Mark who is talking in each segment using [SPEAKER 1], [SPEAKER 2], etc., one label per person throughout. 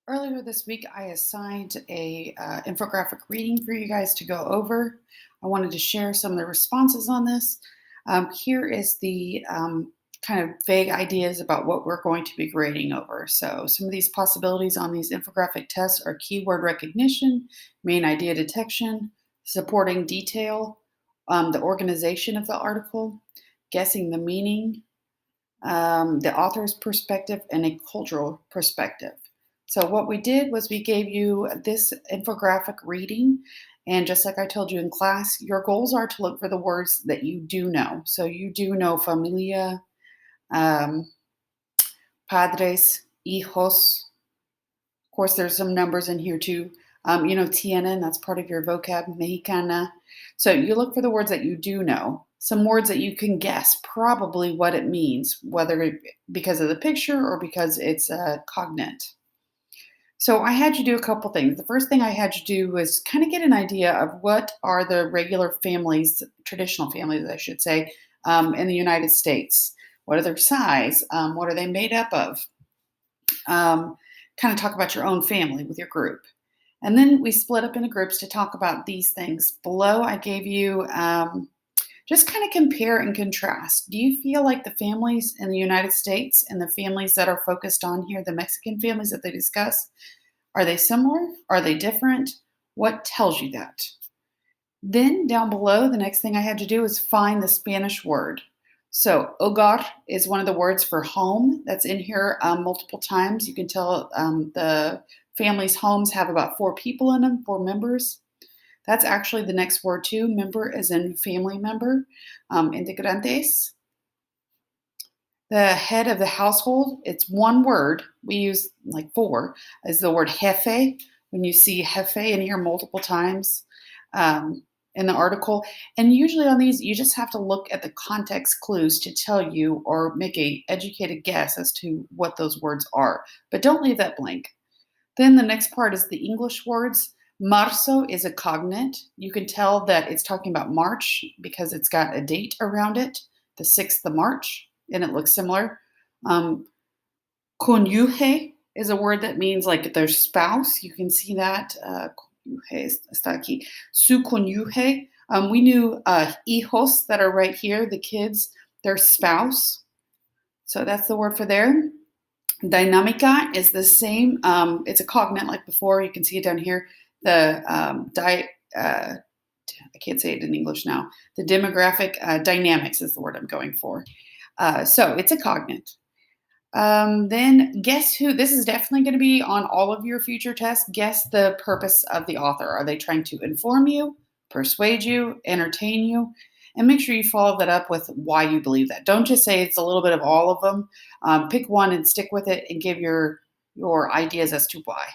[SPEAKER 1] Earlier this week, I assigned a infographic reading for you guys to go over. I wanted to share some of the responses on this. Here is the kind of vague ideas about what we're going to be grading over. So, some of these possibilities on these infographic tests are keyword recognition, main idea detection, supporting detail, the organization of the article, guessing the meaning, the author's perspective, and a cultural perspective. So, what we did was we gave you this infographic reading. And just like I told you in class, your goals are to look for the words that you do know. So, you do know familia, um, padres, hijos. Of course, there's some numbers in here too. Tienen, that's part of your vocab, mexicana. So you look for the words that you do know, some words that you can guess probably what it means, because of the picture or because it's a cognate. So I had you do a couple things. The first thing I had you do was kind of get an idea of what are the regular families, traditional families, I should say, in the United States. What are their size? What are they made up of? Kind of talk about your own family with your group. And then we split up into groups to talk about these things. Below, I gave you just kind of compare and contrast. Do you feel like the families in the United States and the families that are focused on here, the Mexican families that they discuss, are they similar? Are they different? What tells you that? Then down below, the next thing I had to do is find the Spanish word. So hogar is one of the words for home that's in here multiple times. You can tell the family's homes have about 4 people in them, 4 members. That's actually the next word too. Member is in family member, integrantes. The head of the household, it's one word. We use like 4, is the word jefe. When you see jefe in here multiple times in the article. And usually on these, you just have to look at the context clues to tell you or make a educated guess as to what those words are. But don't leave that blank. Then the next part is the English words. Marzo is a cognate. You can tell that it's talking about March because it's got a date around it, the 6th of March, and it looks similar. Cónyuge is a word that means like their spouse. You can see that. Cónyuge está aquí. Su cónyuge. We knew hijos that are right here, the kids, their spouse. So that's the word for there. Dinámica is the same. It's a cognate like before. You can see it down here. I can't say it in English now. The demographic dynamics is the word I'm going for. So it's a cognate. Then guess who? This is definitely going to be on all of your future tests. Guess the purpose of the author. Are they trying to inform you, persuade you, entertain you? And make sure you follow that up with why you believe that. Don't just say it's a little bit of all of them. Pick one and stick with it and give your ideas as to why.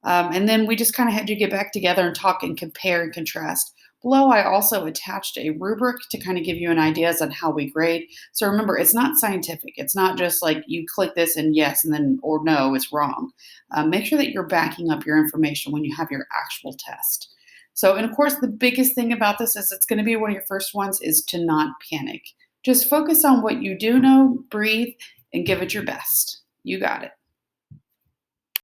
[SPEAKER 1] And then we just kind of had you get back together and talk and compare and contrast. Below, I also attached a rubric to kind of give you an idea on how we grade. So remember, it's not scientific. It's not just like you click this and yes, and then or no, it's wrong. Make sure that you're backing up your information when you have your actual test. So, and of course, the biggest thing about this is it's going to be one of your first ones is to not panic. Just focus on what you do know, breathe, and give it your best. You got it.